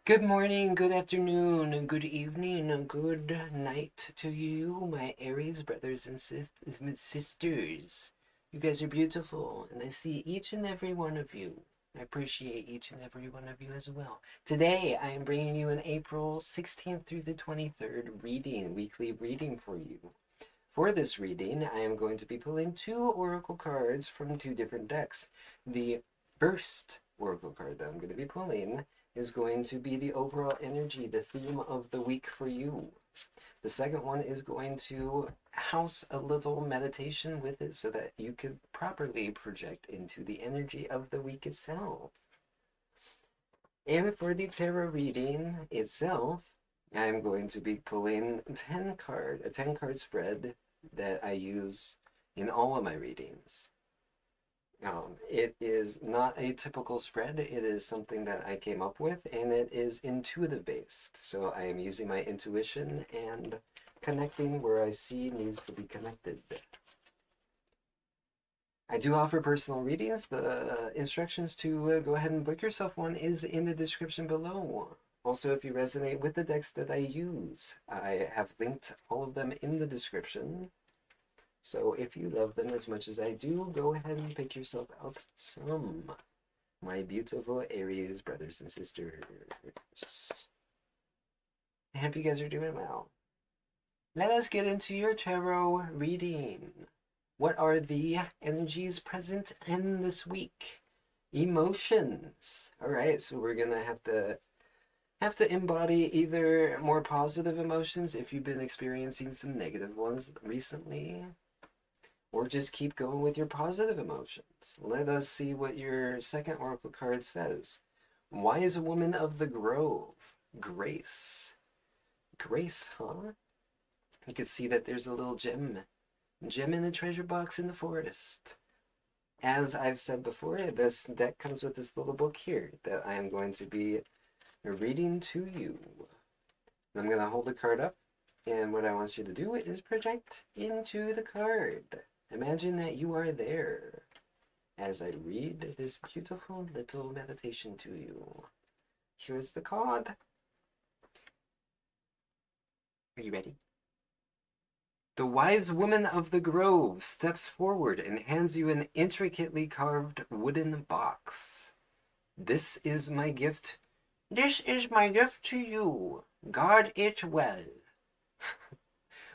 Good morning, good afternoon, and good evening, and good night to you, my Aries brothers and sisters. You guys are beautiful, and I see each and every one of you. I appreciate each and every one of you as well. Today, I am bringing you an April 16th through the 23rd weekly reading for you. For this reading, I am going to be pulling two oracle cards from two different decks. The first oracle card that I'm going to be pulling is going to be the overall energy, the theme of the week for you. The second one is going to house a little meditation with it so that you could properly project into the energy of the week itself. And for the tarot reading itself, I'm going to be pulling a 10 card spread that I use in all of my readings. It is not a typical spread. It is something that I came up with, and it is intuitive based. So I am using my intuition and connecting where I see needs to be connected. I do offer personal readings. The instructions to go ahead and book yourself one is in the description below. Also, if you resonate with the decks that I use, I have linked all of them in the description. So if you love them as much as I do, go ahead and pick yourself out some. My beautiful Aries brothers and sisters. I hope you guys are doing well. Let us get into your tarot reading. What are the energies present in this week? Emotions. All right, so we're gonna have to embody either more positive emotions if you've been experiencing some negative ones recently, or just keep going with your positive emotions. Let us see what your second oracle card says. Wise woman of the grove. Grace. Grace, huh? You can see that there's a little gem in the treasure box in the forest. As I've said before, this deck comes with this little book here that I am going to be reading to you. I'm going to hold the card up, and what I want you to do is project into the card. Imagine that you are there as I read this beautiful little meditation to you. Here's the card. Are you ready? The wise woman of the grove steps forward and hands you an intricately carved wooden box. This is my gift. This is my gift to you. Guard it well.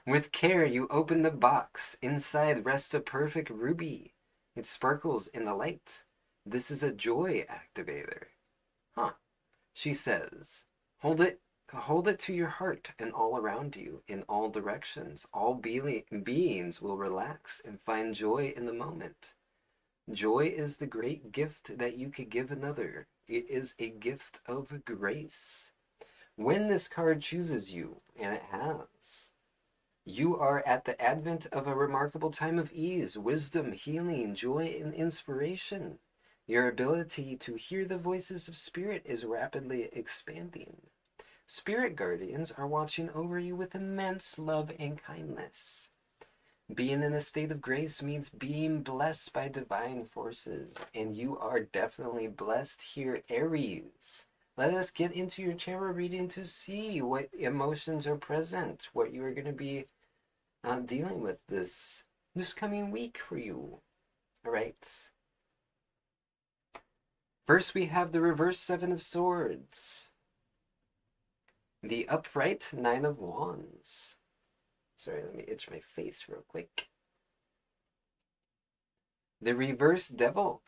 With care, you open the box. Inside rests a perfect ruby. It sparkles in the light. This is a joy activator. Huh. She says, hold it to your heart and all around you, in all directions. All beings will relax and find joy in the moment. Joy is the great gift that you could give another. It is a gift of grace. When this card chooses you, and it has, you are at the advent of a remarkable time of ease, wisdom, healing, joy, and inspiration. Your ability to hear the voices of spirit is rapidly expanding. Spirit guardians are watching over you with immense love and kindness. Being in a state of grace means being blessed by divine forces, and you are definitely blessed here, Aries. Let us get into your tarot reading to see what emotions are present, what you are going to be dealing with this coming week for you. All right. First, we have the reverse Seven of Swords, the upright Nine of Wands. Sorry, let me itch my face real quick. The reverse Devil.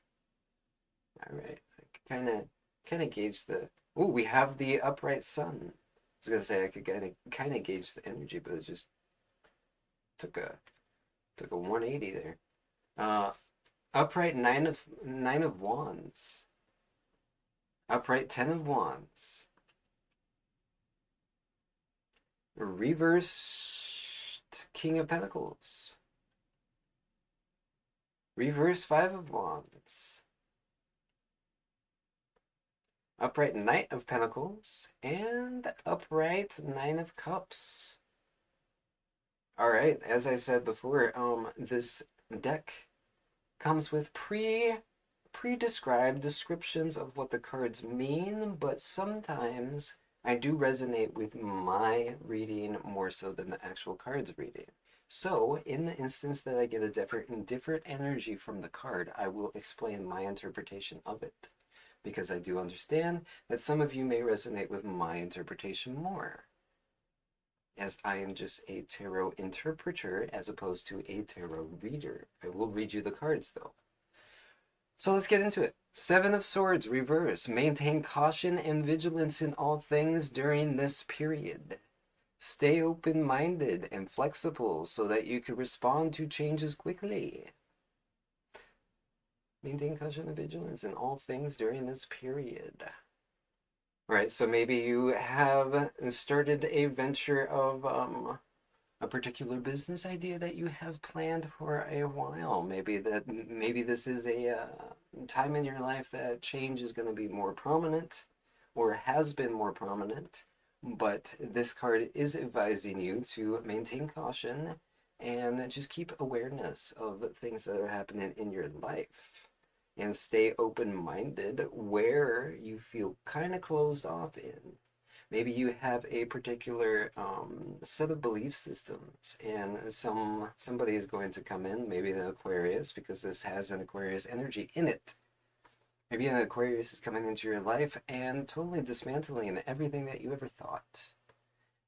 All right, I kind of gauge the. Oh, we have the upright Sun. I was gonna say I could kind of gauge the energy, but it just took a 180 there. Upright Nine of Wands. Upright Ten of Wands. Reversed King of Pentacles. Reverse Five of Wands. Upright Knight of Pentacles. And upright Nine of Cups. Alright, as I said before, this deck comes with pre-described descriptions of what the cards mean, but sometimes I do resonate with my reading more so than the actual cards reading. So, in the instance that I get a different energy from the card, I will explain my interpretation of it. Because I do understand that some of you may resonate with my interpretation more, as I am just a tarot interpreter as opposed to a tarot reader. I will read you the cards though. So let's get into it. Seven of Swords, reverse. Maintain caution and vigilance in all things during this period. Stay open-minded and flexible so that you can respond to changes quickly. Maintain caution and vigilance in all things during this period. All right, so maybe you have started a venture of a particular business idea that you have planned for a while. Maybe this is a time in your life that change is going to be more prominent, or has been more prominent. But this card is advising you to maintain caution and just keep awareness of things that are happening in your life. And stay open-minded where you feel kind of closed off in. Maybe you have a particular set of belief systems, and somebody is going to come in, maybe an Aquarius, because this has an Aquarius energy in it. Maybe an Aquarius is coming into your life and totally dismantling everything that you ever thought.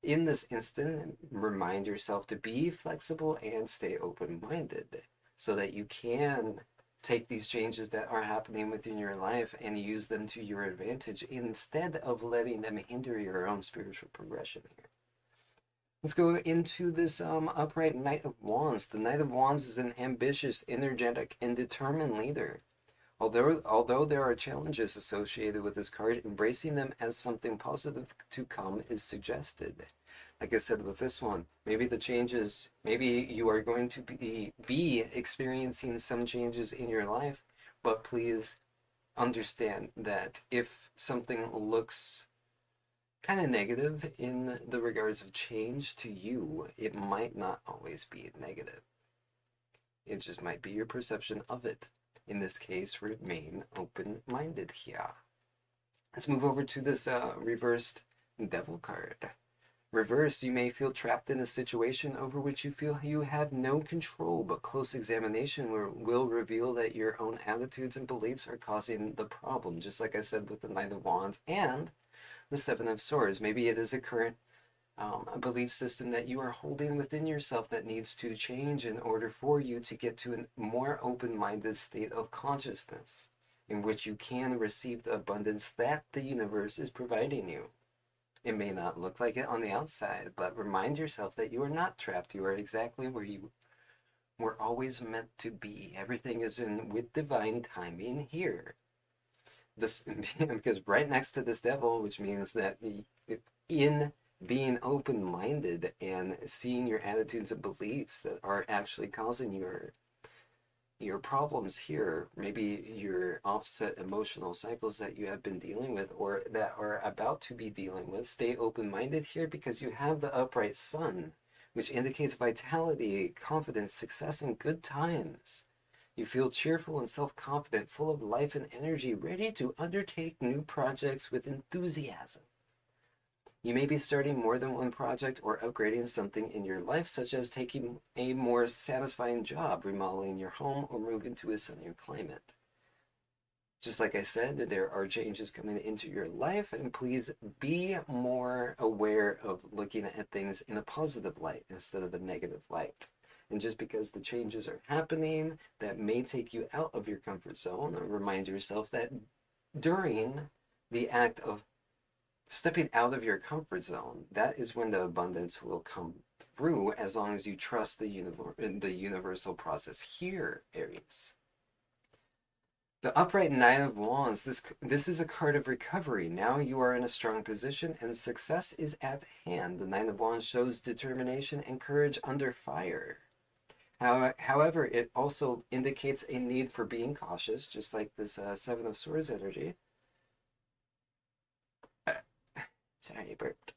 In this instant, remind yourself to be flexible and stay open-minded so that you can take these changes that are happening within your life and use them to your advantage instead of letting them hinder your own spiritual progression here. Let's go into this upright Knight of Wands. The Knight of Wands is an ambitious, energetic, and determined leader. Although there are challenges associated with this card, embracing them as something positive to come is suggested. Like I said with this one, maybe the changes, maybe you are going to be experiencing some changes in your life, but please understand that if something looks kind of negative in the regards of change to you, it might not always be negative. It just might be your perception of it. In this case, remain open-minded here. Let's move over to this reversed Devil card. Reversed, you may feel trapped in a situation over which you feel you have no control, but close examination will reveal that your own attitudes and beliefs are causing the problem, just like I said with the Knight of Wands and the Seven of Swords. Maybe it is a current a belief system that you are holding within yourself that needs to change in order for you to get to a more open-minded state of consciousness in which you can receive the abundance that the universe is providing you. It may not look like it on the outside, but remind yourself that you are not trapped. You are exactly where you were always meant to be. Everything is in with divine timing here. This because right next to this devil, which means that in being open-minded and seeing your attitudes and beliefs that are actually causing your problems here, maybe your offset emotional cycles that you have been dealing with or that are about to be dealing with. Stay open-minded here because you have the upright sun, which indicates vitality, confidence, success, and good times. You feel cheerful and self-confident, full of life and energy, ready to undertake new projects with enthusiasm. You may be starting more than one project or upgrading something in your life, such as taking a more satisfying job, remodeling your home, or moving to a sunnier climate. Just like I said, there are changes coming into your life, and please be more aware of looking at things in a positive light instead of a negative light. And just because the changes are happening that may take you out of your comfort zone, remind yourself that during the act of stepping out of your comfort zone, that is when the abundance will come through, as long as you trust the universal process here, Aries. The upright Knight of Wands, this is a card of recovery. Now you are in a strong position and success is at hand. The Knight of Wands shows determination and courage under fire. However, it also indicates a need for being cautious, just like this Seven of Swords energy. Sorry, I burped.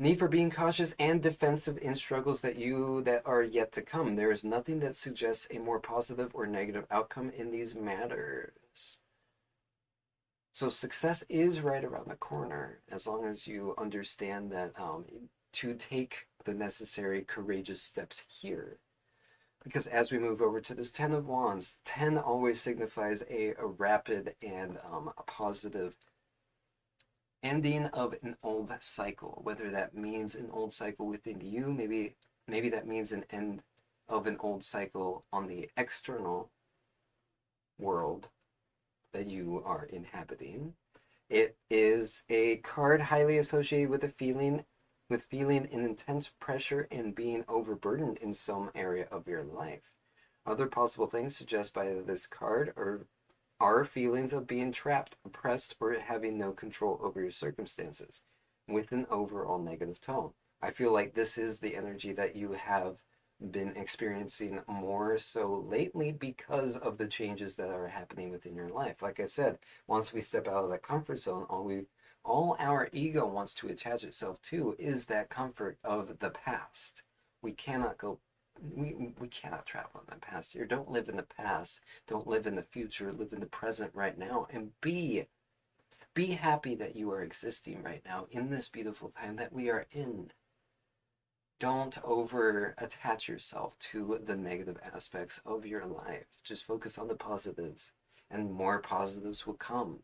Need for being cautious and defensive in struggles that are yet to come. There is nothing that suggests a more positive or negative outcome in these matters. So success is right around the corner, as long as you understand that to take the necessary courageous steps here. Because as we move over to this Ten of Wands, 10 always signifies a rapid and a positive ending of an old cycle, whether that means an old cycle within you, maybe that means an end of an old cycle on the external world that you are inhabiting. It is a card highly associated with feeling an intense pressure and being overburdened in some area of your life. Other possible things suggested by this card are feelings of being trapped, oppressed, or having no control over your circumstances, with an overall negative tone. I feel like this is the energy that you have been experiencing more so lately because of the changes that are happening within your life. Like I said, once we step out of that comfort zone, all our ego wants to attach itself to is that comfort of the past. We cannot travel in the past here. Don't live in the past. Don't live in the future. Live in the present right now, and be happy that you are existing right now in this beautiful time that we are in. Don't over attach yourself to the negative aspects of your life. Just focus on the positives, and more positives will come.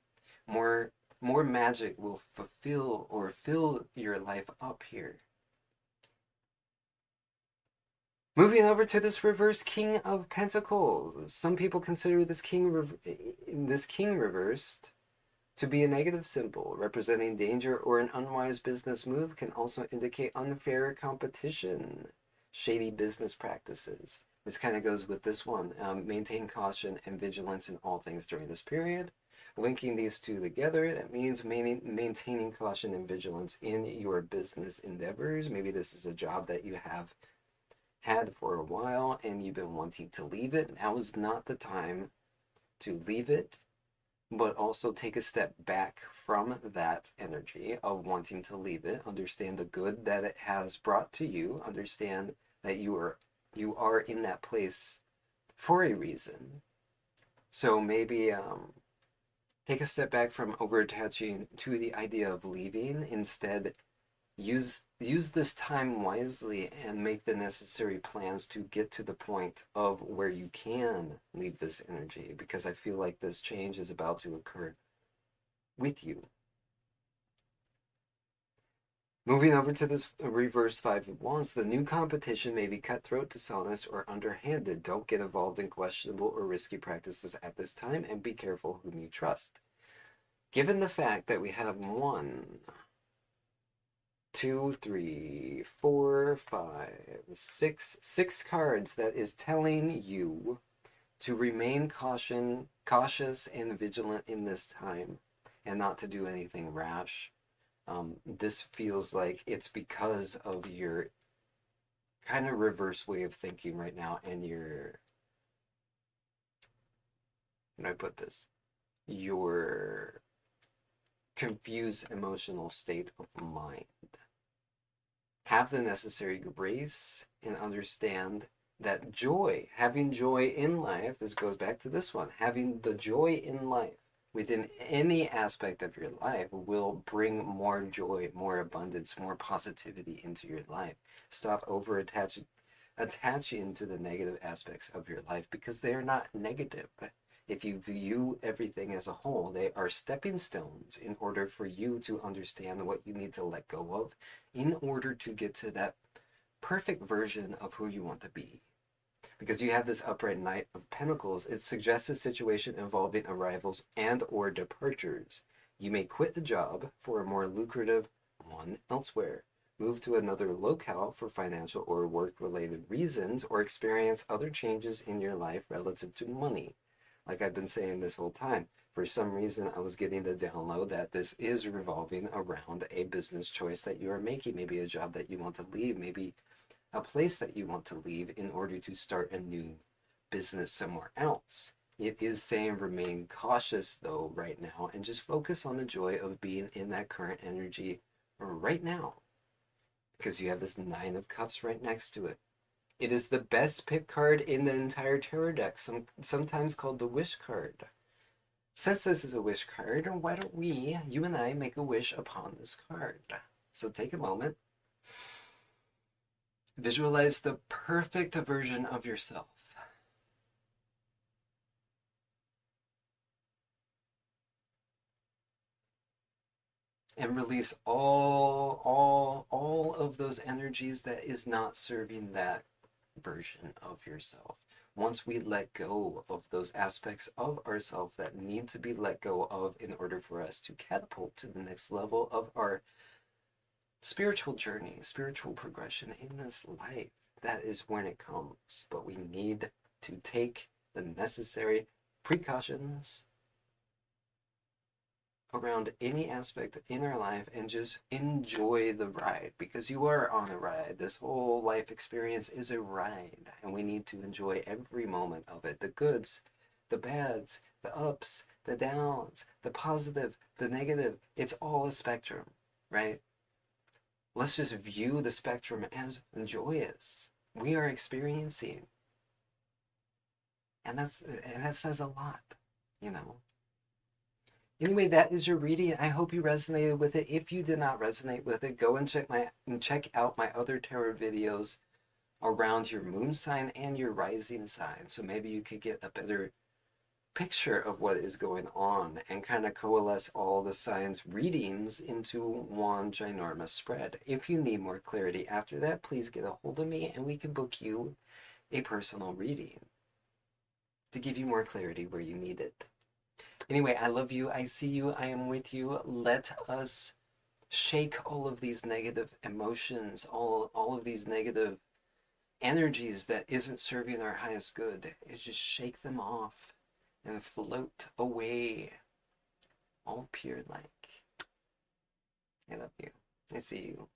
More magic will fill your life up here. Moving over to this reverse King of Pentacles. Some people consider this king reversed to be a negative symbol, representing danger or an unwise business move. Can also indicate unfair competition, shady business practices. This kind of goes with this one. Maintain caution and vigilance in all things during this period. Linking these two together, that means maintaining caution and vigilance in your business endeavors. Maybe this is a job that you have had for a while and you've been wanting to leave it. Now is not the time to leave it, but also take a step back from that energy of wanting to leave it. Understand the good that it has brought to you. Understand that you are in that place for a reason. So maybe take a step back from over attaching to the idea of leaving. Instead, use this time wisely and make the necessary plans to get to the point of where you can leave this energy, because I feel like this change is about to occur with you. Moving over to this reverse Five of Wands, the new competition may be cutthroat, dishonest, or underhanded. Don't get involved in questionable or risky practices at this time, and be careful whom you trust. Given the fact that we have 1, 2, 3, 4, 5, 6 cards that is telling you to remain cautious and vigilant in this time, and not to do anything rash. This feels like it's because of your kind of reverse way of thinking right now, and your, how do I put this? Your confused emotional state of mind. Have the necessary grace and understand that joy, having joy in life, this goes back to this one, having the joy in life within any aspect of your life will bring more joy, more abundance, more positivity into your life. Stop over attaching to the negative aspects of your life, because they are not negative. If you view everything as a whole, they are stepping stones in order for you to understand what you need to let go of in order to get to that perfect version of who you want to be. Because you have this upright Knight of Pentacles, it suggests a situation involving arrivals and or departures. You may quit the job for a more lucrative one elsewhere, move to another locale for financial or work-related reasons, or experience other changes in your life relative to money. Like I've been saying this whole time, for some reason I was getting the download that this is revolving around a business choice that you are making, maybe a job that you want to leave, maybe a place that you want to leave in order to start a new business somewhere else. It is saying remain cautious though right now, and just focus on the joy of being in that current energy right now. because you have this Nine of Cups right next to it. It is the best pick card in the entire tarot deck, sometimes called the wish card. Since this is a wish card, why don't we, you and I, make a wish upon this card? So take a moment. Visualize the perfect version of yourself. And release all of those energies that is not serving that version of yourself. Once we let go of those aspects of ourselves that need to be let go of in order for us to catapult to the next level of our spiritual journey, spiritual progression in this life, that is when it comes. But we need to take the necessary precautions around any aspect in our life and just enjoy the ride, because you are on a ride. This whole life experience is a ride, and we need to enjoy every moment of it, the goods, the bads, the ups, the downs, the positive, the negative. It's all a spectrum, right? Let's just view the spectrum as joyous. We are experiencing, and that says a lot, you know. Anyway, that is your reading. I hope you resonated with it. If you did not resonate with it, go and check out my other tarot videos around your moon sign and your rising sign. So maybe you could get a better picture of what is going on and kind of coalesce all the signs readings into one ginormous spread. If you need more clarity after that, please get a hold of me and we can book you a personal reading to give you more clarity where you need it. Anyway, I love you. I see you. I am with you. Let us shake all of these negative emotions, all of these negative energies that isn't serving our highest good. Is just shake them off and float away, all pure like. I love you. I see you.